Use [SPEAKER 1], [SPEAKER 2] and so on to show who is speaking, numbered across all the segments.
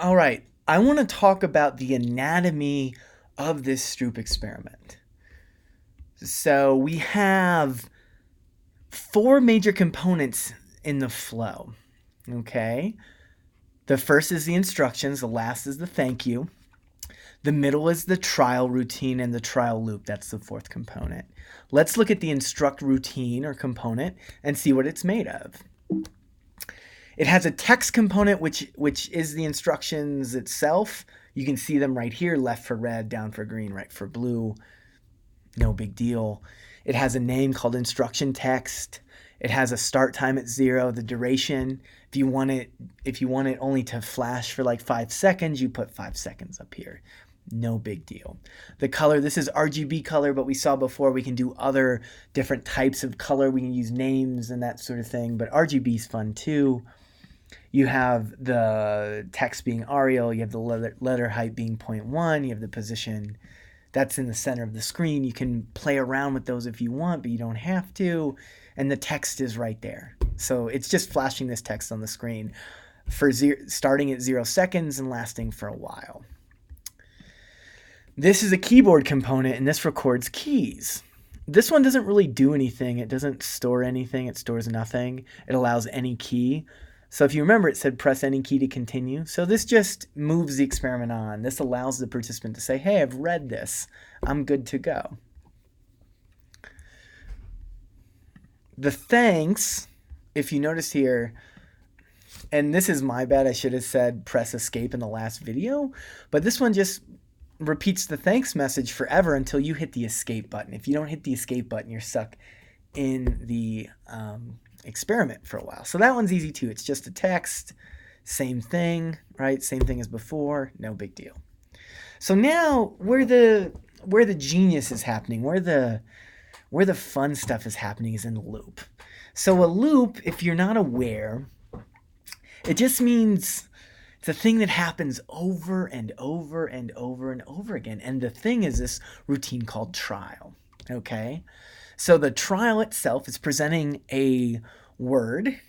[SPEAKER 1] All right, I want to talk about the anatomy of this Stroop experiment. So we have four major components in the flow. Okay. The first is the instructions, the last is the thank you. The middle is the trial routine and the trial loop. That's the fourth component. Let's look at the instruct routine or component and see what it's made of. It has a text component, which is the instructions itself. You can see them right here, left for red, down for green, right for blue. No big deal. It has a name called instruction text. It has a start time at 0, the duration. If you want it only to flash for like 5 seconds, you put 5 seconds up here. No big deal. The color, this is RGB color, but we saw before we can do other different types of color. We can use names and that sort of thing, but RGB is fun too. You have the text being Arial, you have the letter height being 0.1, you have the position that's in the center of the screen. You can play around with those if you want, but you don't have to. And the text is right there. So it's just flashing this text on the screen for starting at 0 seconds and lasting for a while. This is a keyboard component, and this records keys. This one doesn't really do anything. It doesn't store anything. It stores nothing. It allows any key. So if you remember, it said press any key to continue. So this just moves the experiment on. This allows the participant to say, hey, I've read this. I'm good to go. The thanks, if you notice here, and this is my bad, I should have said press escape in the last video, but this one just repeats the thanks message forever until you hit the escape button. If you don't hit the escape button, you're stuck in the experiment for a while. So that one's easy too. It's just a text, same thing, right? Same thing as before, no big deal. So now where the genius is happening, where the fun stuff is happening is in the loop. So a loop, if you're not aware, it just means it's a thing that happens over and over and over and over again. And the thing is this routine called trial, okay? So the trial itself is presenting a word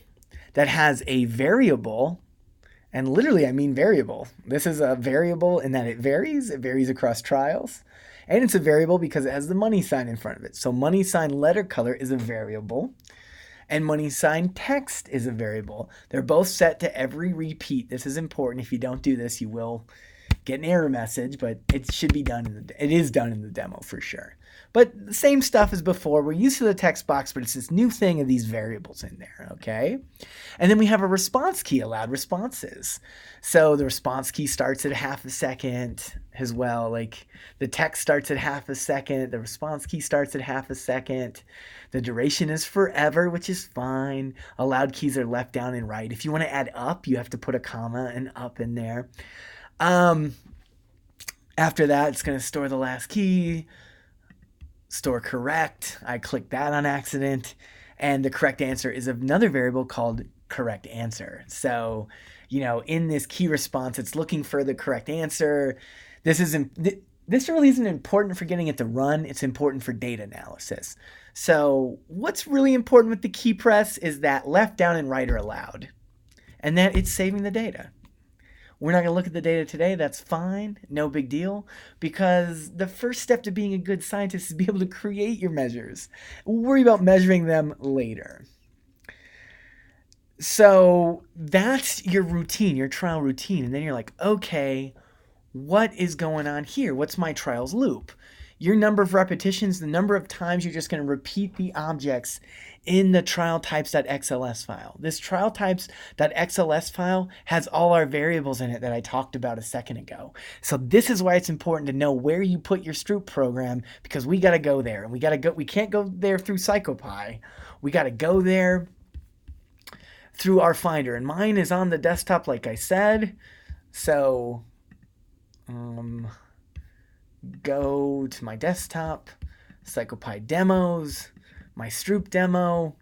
[SPEAKER 1] that has a variable, and literally I mean variable. This is a variable in that it varies across trials. And it's a variable because it has the money sign in front of it. So money sign letter color is a variable, and money sign text is a variable. They're both set to every repeat. This is important. If you don't do this, you will get an error message, but it should be done it is done in the demo for sure. But the same stuff as before. We're used to the text box, but it's this new thing of these variables in there, okay? And then we have a response key, allowed responses. So the response key starts at half a second as well. Like the text starts at half a second. The response key starts at half a second. The duration is forever, which is fine. Allowed keys are left, down, and right. If you want to add up, you have to put a comma and up in there. After that, it's going to store the last key, store correct. I clicked that on accident. And the correct answer is another variable called correct answer. So, in this key response, it's looking for the correct answer. This really isn't important for getting it to run. It's important for data analysis. So what's really important with the key press is that left, down, and right are allowed, and that it's saving the data. We're not going to look at the data today. That's fine. No big deal. Because the first step to being a good scientist is to be able to create your measures. We'll worry about measuring them later. So that's your routine, your trial routine. And then you're like, okay, what is going on here? What's my trials loop? Your number of repetitions, the number of times you're just going to repeat the objects in the trial types.xls file. This trial types.xls file has all our variables in it that I talked about a second ago. So this is why it's important to know where you put your Stroop program, because we got to go there, and we can't go there through Psychopy. We got to go there through our Finder, and mine is on the desktop, like I said. So go to my desktop, Psychopy demos, my Stroop demo,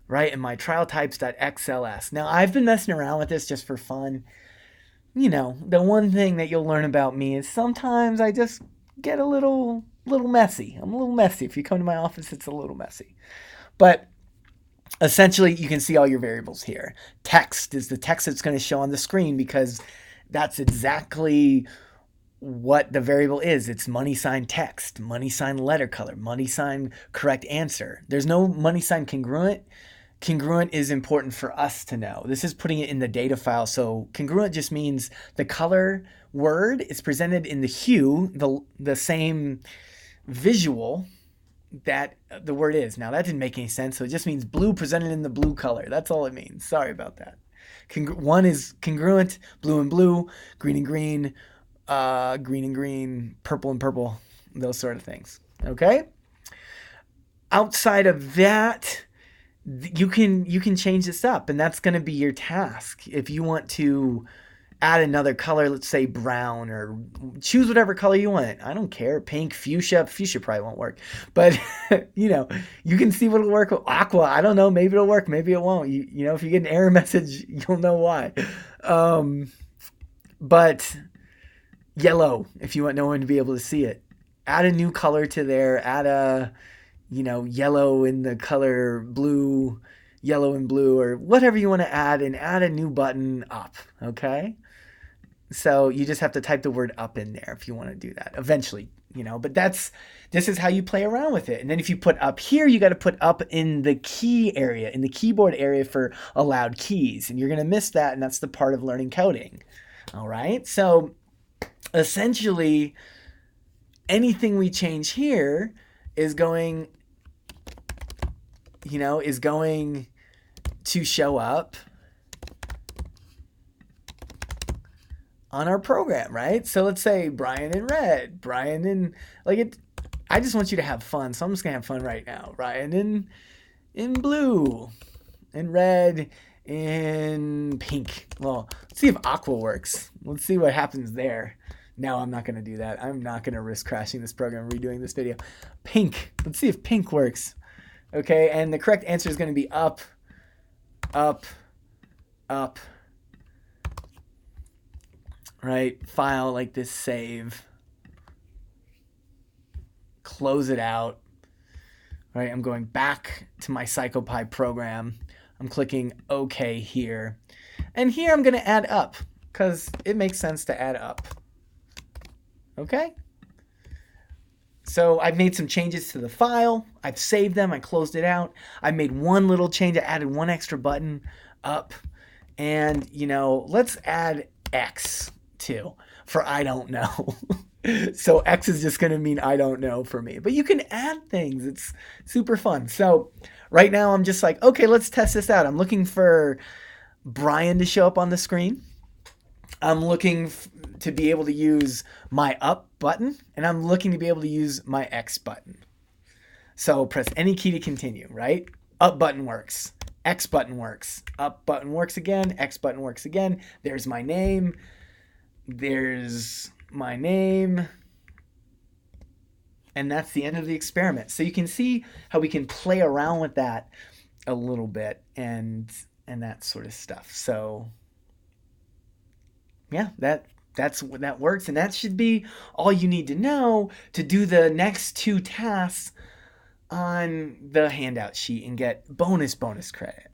[SPEAKER 1] right, and my trial types.xls. Now, I've been messing around with this just for fun. The one thing that you'll learn about me is sometimes I just get a little messy. I'm a little messy. If you come to my office, it's a little messy. But essentially, you can see all your variables here. Text is the text that's going to show on the screen, because That's exactly what the variable is. It's money sign text, money sign letter color, money sign correct answer. There's no money sign congruent. Congruent is important for us to know. This is putting it in the data file. So congruent just means the color word is presented in the hue, the same visual that the word is. Now that didn't make any sense. So it just means blue presented in the blue color. That's all it means. Sorry about that. One is congruent, blue and blue, green and green, green and green, purple and purple, those sort of things. Okay? Outside of that, you can change this up, and that's going to be your task. If you want to add another color, let's say brown, or choose whatever color you want. I don't care. Pink, fuchsia probably won't work. But, you can see what'll work. Aqua, I don't know. Maybe it'll work. Maybe it won't. If you get an error message, you'll know why. But yellow, if you want no one to be able to see it. Add a new color to there. Add a, yellow in the color blue, yellow and blue, or whatever you want to add, and add a new button up, okay? So you just have to type the word up in there if you want to do that eventually, but this is how you play around with it. And then if you put up here, you got to put up in the key area, in the keyboard area for allowed keys. And you're going to miss that. And that's the part of learning coding. All right. So essentially anything we change here is going to show up on our program, right? So let's say Brian in red, Brian in I just want you to have fun, so I'm just gonna have fun right now. Brian in blue, in red, in pink. Well, let's see if aqua works. Let's see what happens there. No, I'm not gonna do that. I'm not gonna risk crashing this program, redoing this video. Pink. Let's see if pink works. Okay, and the correct answer is gonna be up, up, up. Right, file like this, save, close it out. Right, I'm going back to my Psychopy program. I'm clicking OK here. And here I'm going to add up because it makes sense to add up. Okay? So I've made some changes to the file. I've saved them. I closed it out. I made one little change. I added one extra button up. And, let's add X too for I don't know. So X is just going to mean I don't know for me. But you can add things. It's super fun. So right now I'm just like, okay, let's test this out. I'm looking for Brian to show up on the screen. I'm looking to be able to use my up button, and I'm looking to be able to use my X button. So press any key to continue, right? Up button works. X button works. Up button works again. X button works again. There's my name. There's my name. And that's the end of the experiment. So you can see how we can play around with that a little bit and that sort of stuff. So yeah, that works, and that should be all you need to know to do the next two tasks on the handout sheet and get bonus credit.